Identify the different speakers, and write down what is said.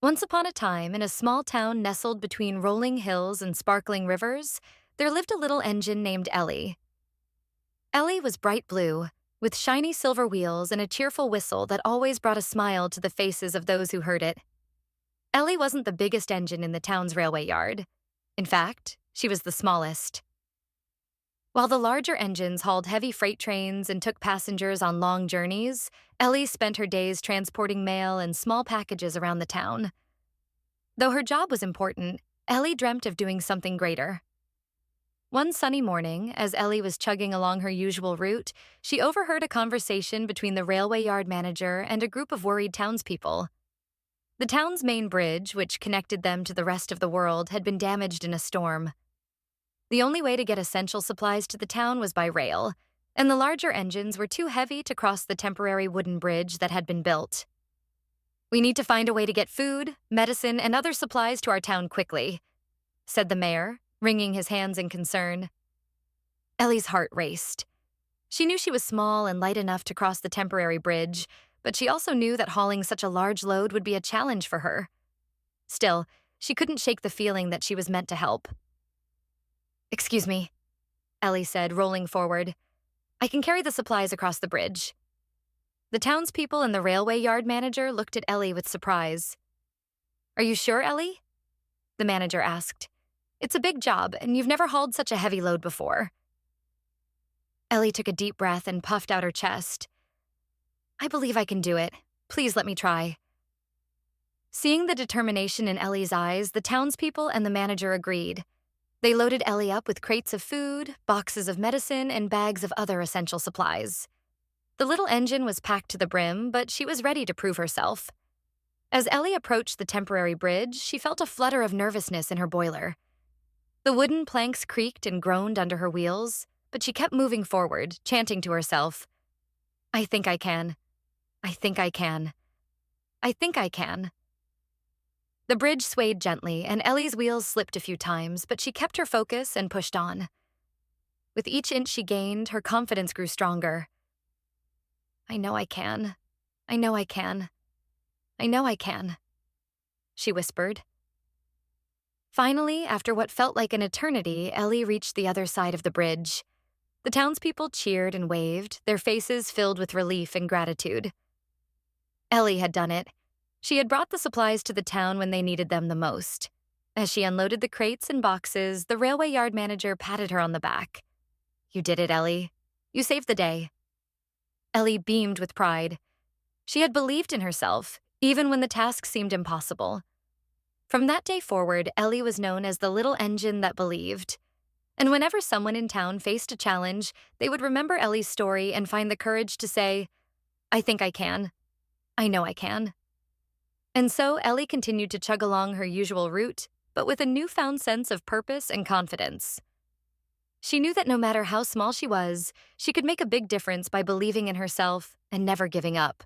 Speaker 1: Once upon a time, in a small town nestled between rolling hills and sparkling rivers, there lived a little engine named Ellie. Ellie was bright blue, with shiny silver wheels and a cheerful whistle that always brought a smile to the faces of those who heard it. Ellie wasn't the biggest engine in the town's railway yard. In fact, she was the smallest. While the larger engines hauled heavy freight trains and took passengers on long journeys, Ellie spent her days transporting mail and small packages around the town. Though her job was important, Ellie dreamt of doing something greater. One sunny morning, as Ellie was chugging along her usual route, she overheard a conversation between the railway yard manager and a group of worried townspeople. The town's main bridge, which connected them to the rest of the world, had been damaged in a storm. The only way to get essential supplies to the town was by rail, and the larger engines were too heavy to cross the temporary wooden bridge that had been built. "We need to find a way to get food, medicine, and other supplies to our town quickly," said the mayor, wringing his hands in concern. Ellie's heart raced. She knew she was small and light enough to cross the temporary bridge, but she also knew that hauling such a large load would be a challenge for her. Still, she couldn't shake the feeling that she was meant to help. "Excuse me," Ellie said, rolling forward. "I can carry the supplies across the bridge." The townspeople and the railway yard manager looked at Ellie with surprise. "Are you sure, Ellie?" the manager asked. "It's a big job, and you've never hauled such a heavy load before." Ellie took a deep breath and puffed out her chest. "I believe I can do it. Please let me try." Seeing the determination in Ellie's eyes, the townspeople and the manager agreed. They loaded Ellie up with crates of food, boxes of medicine, and bags of other essential supplies. The little engine was packed to the brim, but she was ready to prove herself. As Ellie approached the temporary bridge, she felt a flutter of nervousness in her boiler. The wooden planks creaked and groaned under her wheels, but she kept moving forward, chanting to herself, "I think I can. I think I can. I think I can." The bridge swayed gently, and Ellie's wheels slipped a few times, but she kept her focus and pushed on. With each inch she gained, her confidence grew stronger. "I know I can. I know I can. I know I can," she whispered. Finally, after what felt like an eternity, Ellie reached the other side of the bridge. The townspeople cheered and waved, their faces filled with relief and gratitude. Ellie had done it. She had brought the supplies to the town when they needed them the most. As she unloaded the crates and boxes, the railway yard manager patted her on the back. "You did it, Ellie. You saved the day." Ellie beamed with pride. She had believed in herself, even when the task seemed impossible. From that day forward, Ellie was known as the little engine that believed. And whenever someone in town faced a challenge, they would remember Ellie's story and find the courage to say, "I think I can. I know I can." And so Ellie continued to chug along her usual route, but with a newfound sense of purpose and confidence. She knew that no matter how small she was, she could make a big difference by believing in herself and never giving up.